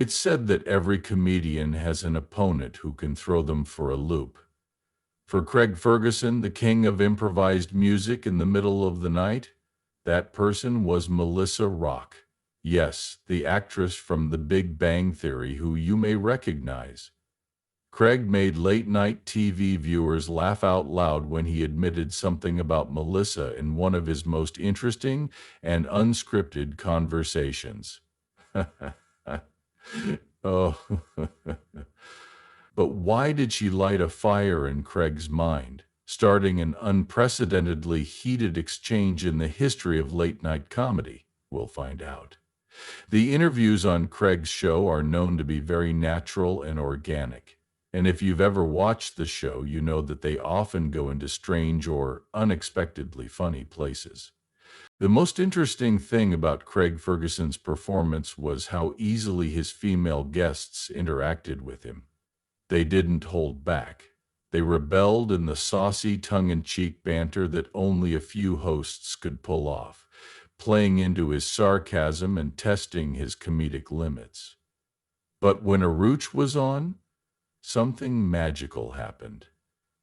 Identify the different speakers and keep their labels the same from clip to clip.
Speaker 1: It's said that every comedian has an opponent who can throw them for a loop. For Craig Ferguson, the king of improvised music in the middle of the night, that person was Melissa Rauch. Yes, the actress from The Big Bang Theory who you may recognize. Craig made late-night TV viewers laugh out loud when he admitted something about Melissa in one of his most interesting and unscripted conversations. Oh, but why did she light a fire in Craig's mind, starting an unprecedentedly heated exchange in the history of late-night comedy? We'll find out. The interviews on Craig's show are known to be very natural and organic. And if you've ever watched the show, you know that they often go into strange or unexpectedly funny places. The most interesting thing about Craig Ferguson's performance was how easily his female guests interacted with him. They didn't hold back. They rebelled in the saucy, tongue-in-cheek banter that only a few hosts could pull off, playing into his sarcasm and testing his comedic limits. But when a Rauch was on, something magical happened.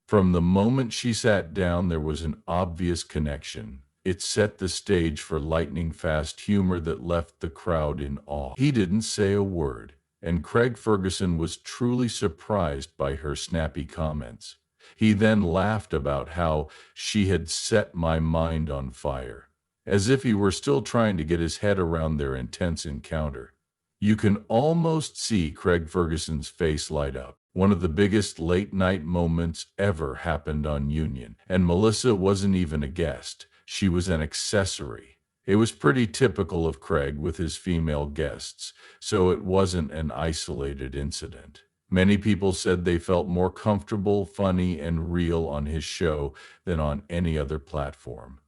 Speaker 1: From the moment she sat down, there was an obvious connection. It set the stage for lightning-fast humor that left the crowd in awe. He didn't say a word, and Craig Ferguson was truly surprised by her snappy comments. He then laughed about how she had set my mind on fire, as if he were still trying to get his head around their intense encounter. You can almost see Craig Ferguson's face light up. One of the biggest late-night moments ever happened on Union, and Melissa wasn't even a guest. She was an accessory. It was pretty typical of Craig with his female guests, so it wasn't an isolated incident. Many people said they felt more comfortable, funny, and real on his show than on any other platform.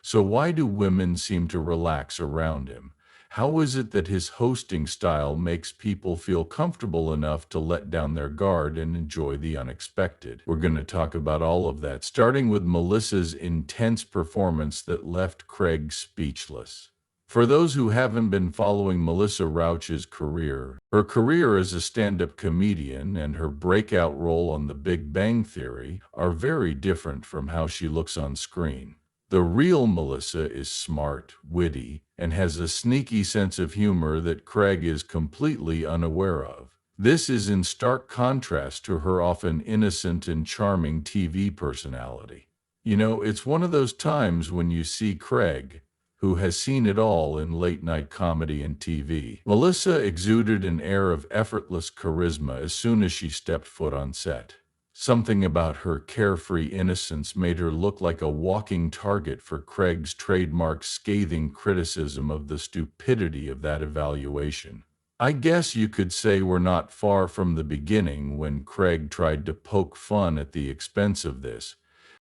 Speaker 1: So why do women seem to relax around him? How is it that his hosting style makes people feel comfortable enough to let down their guard and enjoy the unexpected? We're going to talk about all of that, starting with Melissa's intense performance that left Craig speechless. For those who haven't been following Melissa Rauch's career, her career as a stand-up comedian and her breakout role on The Big Bang Theory are very different from how she looks on screen. The real Melissa is smart, witty, and has a sneaky sense of humor that Craig is completely unaware of. This is in stark contrast to her often innocent and charming TV personality. You know, it's one of those times when you see Craig, who has seen it all in late-night comedy and TV. Melissa exuded an air of effortless charisma as soon as she stepped foot on set. Something about her carefree innocence made her look like a walking target for Craig's trademark scathing criticism of the stupidity of that evaluation. I guess you could say we're not far from the beginning when Craig tried to poke fun at the expense of this.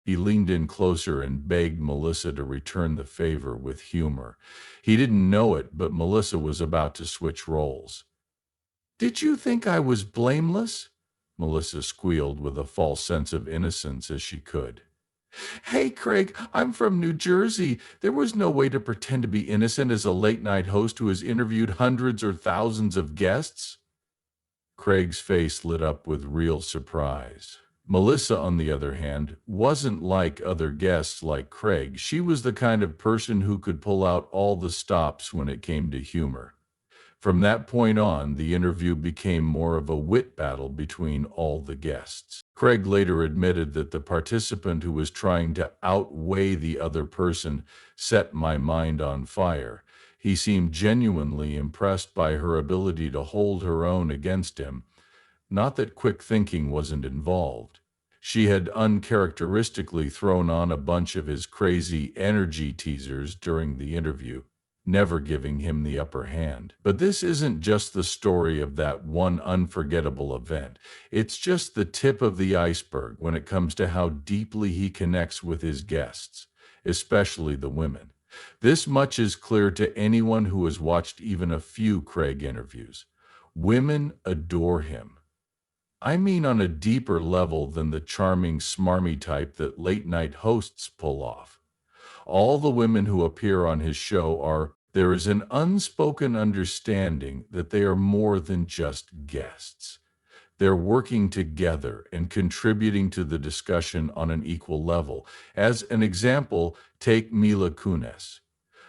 Speaker 1: He leaned in closer and begged Melissa to return the favor with humor. He didn't know it, but Melissa was about to switch roles. "Did you think I was blameless?" Melissa squealed with a false sense of innocence as she could. "Hey, Craig, I'm from New Jersey. There was no way to pretend to be innocent as a late-night host who has interviewed hundreds or thousands of guests." Craig's face lit up with real surprise. Melissa, on the other hand, wasn't like other guests like Craig. She was the kind of person who could pull out all the stops when it came to humor. From that point on, the interview became more of a wit battle between all the guests. Craig later admitted that the participant who was trying to outweigh the other person set my mind on fire. He seemed genuinely impressed by her ability to hold her own against him. Not that quick thinking wasn't involved. She had uncharacteristically thrown on a bunch of his crazy energy teasers during the interview, never giving him the upper hand. But this isn't just the story of that one unforgettable event. It's just the tip of the iceberg when it comes to how deeply he connects with his guests, especially the women. This much is clear to anyone who has watched even a few Craig interviews. Women adore him. I mean on a deeper level than the charming, smarmy type that late-night hosts pull off. All the women who appear on his show are There is an unspoken understanding that they are more than just guests. They're working together and contributing to the discussion on an equal level. As an example, take Mila Kunis.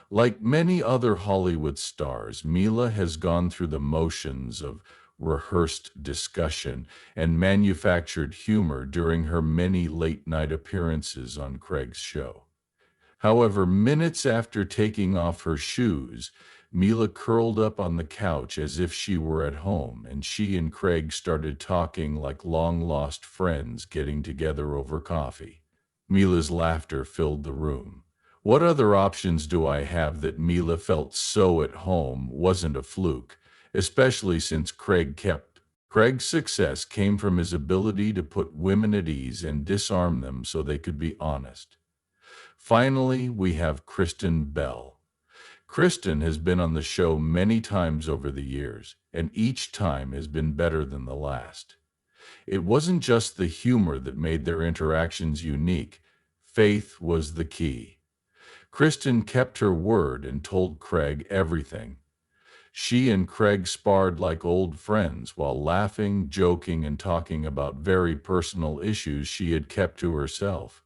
Speaker 1: Like many other Hollywood stars, Mila has gone through the motions of rehearsed discussion and manufactured humor during her many late-night appearances on Craig's show. However, minutes after taking off her shoes, Mila curled up on the couch as if she were at home, and she and Craig started talking like long-lost friends getting together over coffee. Mila's laughter filled the room. What other options do I have that Mila felt so at home wasn't a fluke, especially since Craig kept. Craig's success came from his ability to put women at ease and disarm them so they could be honest. Finally, we have Kristen Bell. Kristen has been on the show many times over the years, and each time has been better than the last. It wasn't just the humor that made their interactions unique. Faith was the key. Kristen kept her word and told Craig everything. She and Craig sparred like old friends while laughing, joking, and talking about very personal issues she had kept to herself.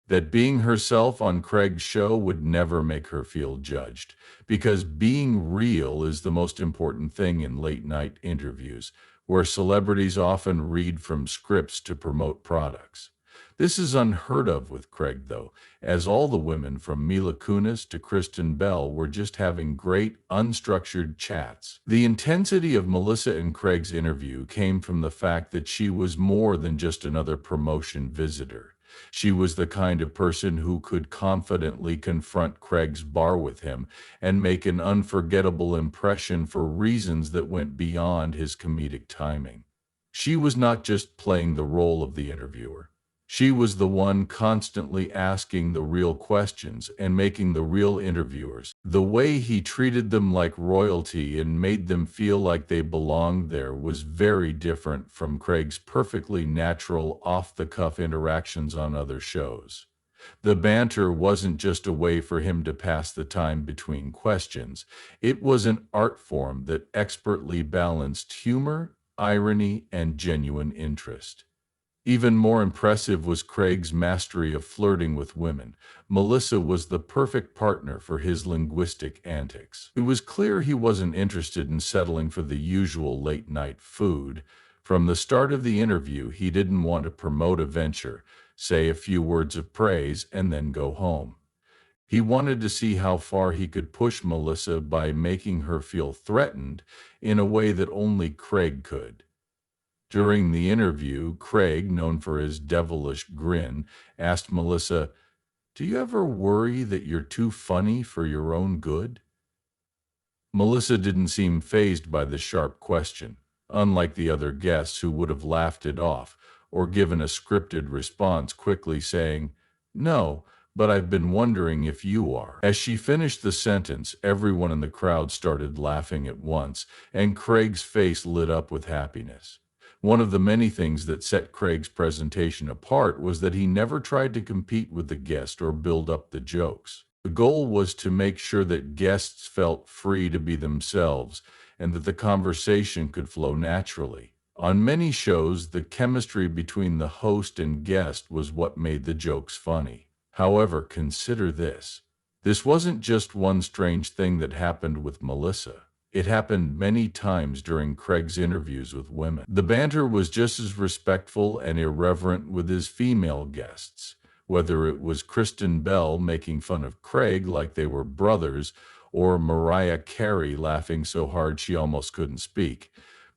Speaker 1: That being herself on Craig's show would never make her feel judged, because being real is the most important thing in late-night interviews, where celebrities often read from scripts to promote products. This is unheard of with Craig, though, as all the women from Mila Kunis to Kristen Bell were just having great, unstructured chats. The intensity of Melissa and Craig's interview came from the fact that she was more than just another promotion visitor. She was the kind of person who could confidently confront Craig's bar with him and make an unforgettable impression for reasons that went beyond his comedic timing. She was not just playing the role of the interviewer. She was the one constantly asking the real questions and making the real interviewers. The way he treated them like royalty and made them feel like they belonged there was very different from Craig's perfectly natural, off-the-cuff interactions on other shows. The banter wasn't just a way for him to pass the time between questions. It was an art form that expertly balanced humor, irony, and genuine interest. Even more impressive was Craig's mastery of flirting with women. Melissa was the perfect partner for his linguistic antics. It was clear he wasn't interested in settling for the usual late-night food. From the start of the interview, he didn't want to promote a venture, say a few words of praise, and then go home. He wanted to see how far he could push Melissa by making her feel threatened in a way that only Craig could. During the interview, Craig, known for his devilish grin, asked Melissa, "Do you ever worry that you're too funny for your own good?" Melissa didn't seem fazed by the sharp question, unlike the other guests who would have laughed it off or given a scripted response, quickly saying, "No, but I've been wondering if you are." As she finished the sentence, everyone in the crowd started laughing at once, and Craig's face lit up with happiness. One of the many things that set Craig's presentation apart was that he never tried to compete with the guest or build up the jokes. The goal was to make sure that guests felt free to be themselves and that the conversation could flow naturally. On many shows, the chemistry between the host and guest was what made the jokes funny. However, consider this. This wasn't just one strange thing that happened with Melissa. It happened many times during Craig's interviews with women. The banter was just as respectful and irreverent with his female guests, whether it was Kristen Bell making fun of Craig like they were brothers, or Mariah Carey laughing so hard she almost couldn't speak.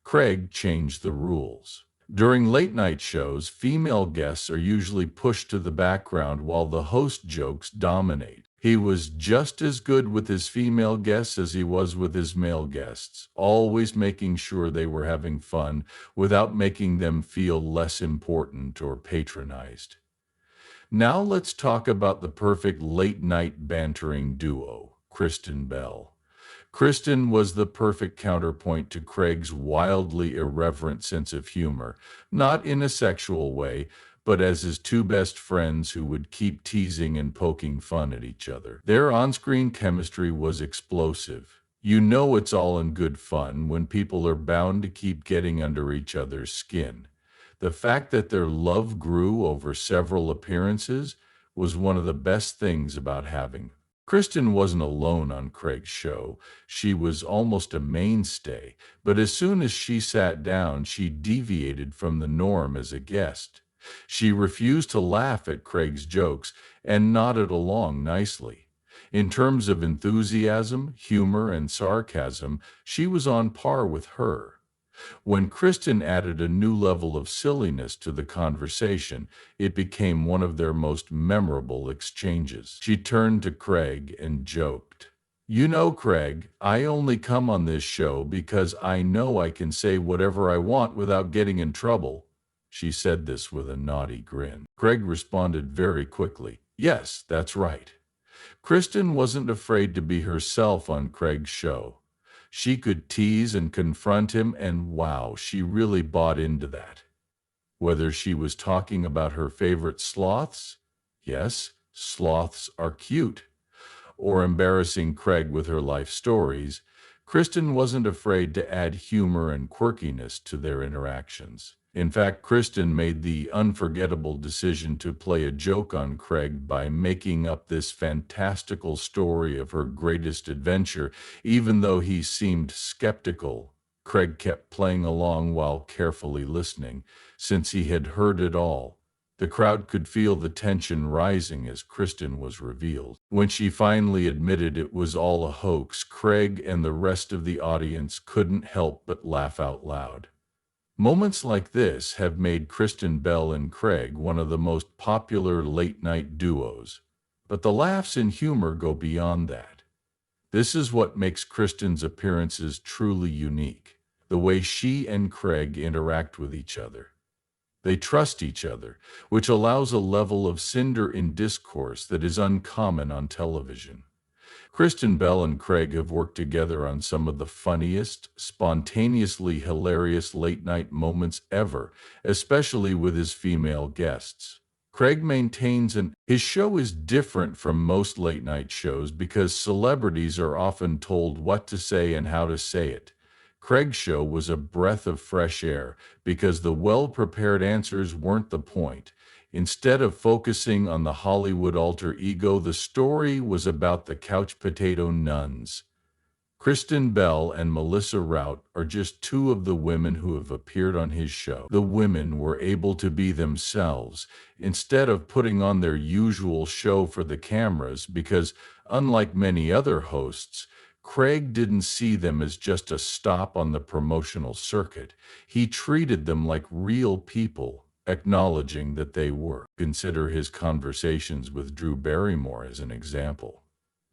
Speaker 1: Craig changed the rules. During late-night shows, female guests are usually pushed to the background while the host jokes dominate. He was just as good with his female guests as he was with his male guests, always making sure they were having fun without making them feel less important or patronized. Now let's talk about the perfect late-night bantering duo, Kristen Bell. Kristen was the perfect counterpoint to Craig's wildly irreverent sense of humor, not in a sexual way, but as his two best friends who would keep teasing and poking fun at each other. Their on-screen chemistry was explosive. You know it's all in good fun when people are bound to keep getting under each other's skin. The fact that their love grew over several appearances was one of the best things about having them. Kristen wasn't alone on Craig's show. She was almost a mainstay, but as soon as she sat down, she deviated from the norm as a guest. She refused to laugh at Craig's jokes and nodded along nicely. In terms of enthusiasm, humor, and sarcasm, she was on par with her. When Kristen added a new level of silliness to the conversation, it became one of their most memorable exchanges. She turned to Craig and joked, "You know, Craig, I only come on this show because I know I can say whatever I want without getting in trouble." She said this with a naughty grin. Craig responded very quickly, "Yes, that's right." Kristen wasn't afraid to be herself on Craig's show. She could tease and confront him, and wow, she really bought into that. Whether she was talking about her favorite sloths, yes, sloths are cute, or embarrassing Craig with her life stories, Kristen wasn't afraid to add humor and quirkiness to their interactions. In fact, Kristen made the unforgettable decision to play a joke on Craig by making up this fantastical story of her greatest adventure. Even though he seemed skeptical, Craig kept playing along while carefully listening, since he had heard it all. The crowd could feel the tension rising as Kristen was revealed. When she finally admitted it was all a hoax, Craig and the rest of the audience couldn't help but laugh out loud. Moments like this have made Kristen Bell and Craig one of the most popular late-night duos. But the laughs and humor go beyond that. This is what makes Kristen's appearances truly unique, the way she and Craig interact with each other. They trust each other, which allows a level of cinder in discourse that is uncommon on television. Kristen Bell and Craig have worked together on some of the funniest, spontaneously hilarious late-night moments ever, especially with his female guests. Craig maintains his show is different from most late-night shows because celebrities are often told what to say and how to say it. Craig's show was a breath of fresh air because the well-prepared answers weren't the point. Instead of focusing on the Hollywood alter ego, the story was about the couch potato nuns. Kristen Bell and Melissa Rauch are just two of the women who have appeared on his show. The women were able to be themselves instead of putting on their usual show for the cameras because, unlike many other hosts, Craig didn't see them as just a stop on the promotional circuit. He treated them like real people, acknowledging that they were. Consider his conversations with Drew Barrymore as an example.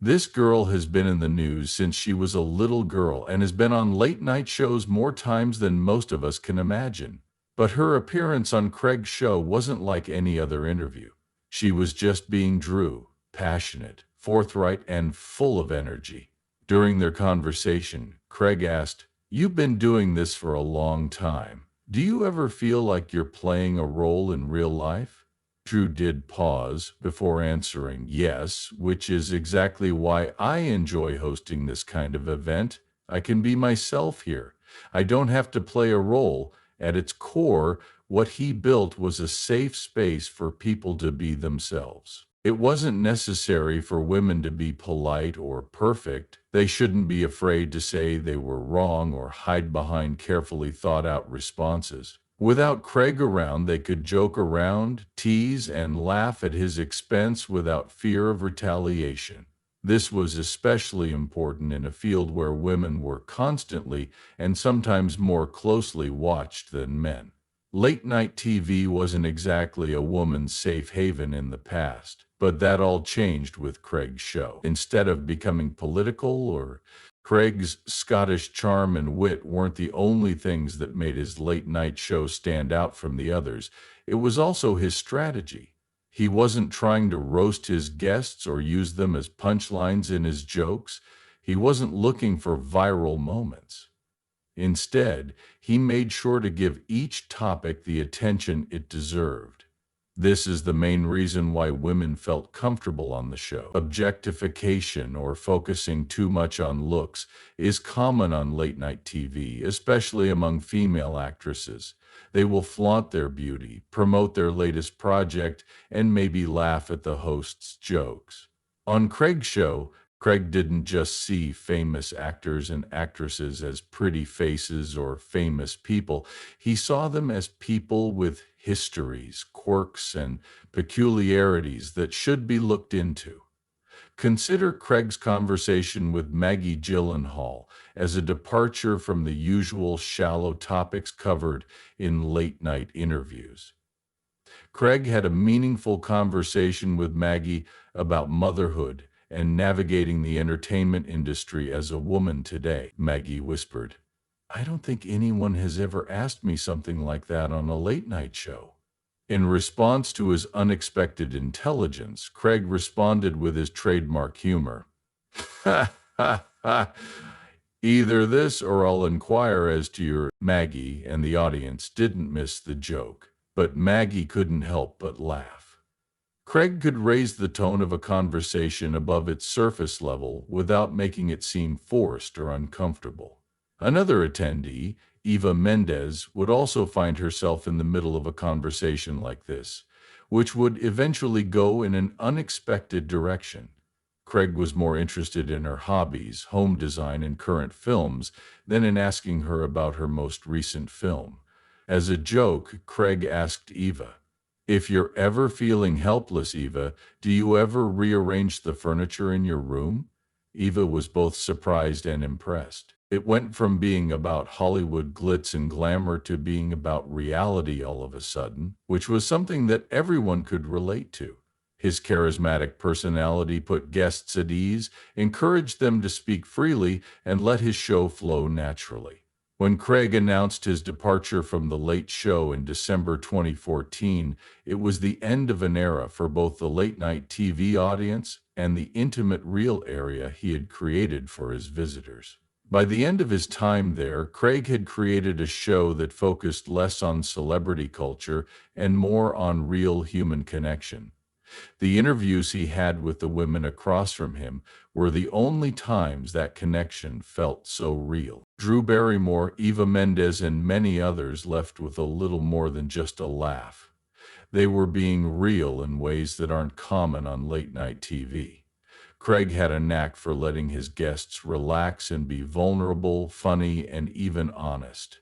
Speaker 1: This girl has been in the news since she was a little girl and has been on late-night shows more times than most of us can imagine. But her appearance on Craig's show wasn't like any other interview. She was just being Drew, passionate, forthright, and full of energy. During their conversation, Craig asked, "You've been doing this for a long time. Do you ever feel like you're playing a role in real life?" Drew did pause before answering, "Yes, which is exactly why I enjoy hosting this kind of event. I can be myself here. I don't have to play a role." At its core, what he built was a safe space for people to be themselves. It wasn't necessary for women to be polite or perfect. They shouldn't be afraid to say they were wrong or hide behind carefully thought-out responses. Without Craig around, they could joke around, tease, and laugh at his expense without fear of retaliation. This was especially important in a field where women were constantly and sometimes more closely watched than men. Late-night TV wasn't exactly a woman's safe haven in the past, but that all changed with Craig's show. Instead of becoming political, or Craig's Scottish charm and wit weren't the only things that made his late-night show stand out from the others. It was also his strategy. He wasn't trying to roast his guests or use them as punchlines in his jokes. He wasn't looking for viral moments. Instead, he made sure to give each topic the attention it deserved. This is the main reason why women felt comfortable on the show. Objectification, or focusing too much on looks, is common on late-night TV, especially among female actresses. They will flaunt their beauty, promote their latest project, and maybe laugh at the host's jokes. On Craig's show, Craig didn't just see famous actors and actresses as pretty faces or famous people. He saw them as people with histories, quirks, and peculiarities that should be looked into. Consider Craig's conversation with Maggie Gyllenhaal as a departure from the usual shallow topics covered in late-night interviews. Craig had a meaningful conversation with Maggie about motherhood and navigating the entertainment industry as a woman today. Maggie whispered, "I don't think anyone has ever asked me something like that on a late-night show." In response to his unexpected intelligence, Craig responded with his trademark humor. "Ha ha ha. Either this or I'll inquire as to your—" Maggie and the audience didn't miss the joke, but Maggie couldn't help but laugh. Craig could raise the tone of a conversation above its surface level without making it seem forced or uncomfortable. Another attendee, Eva Mendes, would also find herself in the middle of a conversation like this, which would eventually go in an unexpected direction. Craig was more interested in her hobbies, home design, and current films than in asking her about her most recent film. As a joke, Craig asked Eva, "If you're ever feeling helpless, Eva, do you ever rearrange the furniture in your room?" Eva was both surprised and impressed. It went from being about Hollywood glitz and glamour to being about reality all of a sudden, which was something that everyone could relate to. His charismatic personality put guests at ease, encouraged them to speak freely, and let his show flow naturally. When Craig announced his departure from The Late Show in December 2014, it was the end of an era for both the late-night TV audience and the intimate real area he had created for his visitors. By the end of his time there, Craig had created a show that focused less on celebrity culture and more on real human connection. The interviews he had with the women across from him were the only times that connection felt so real. Drew Barrymore, Eva Mendes, and many others left with a little more than just a laugh. They were being real in ways that aren't common on late-night TV. Craig had a knack for letting his guests relax and be vulnerable, funny, and even honest.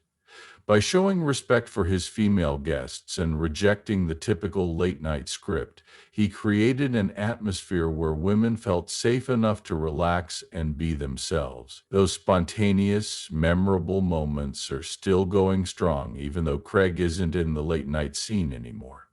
Speaker 1: By showing respect for his female guests and rejecting the typical late-night script, he created an atmosphere where women felt safe enough to relax and be themselves. Those spontaneous, memorable moments are still going strong, even though Craig isn't in the late-night scene anymore.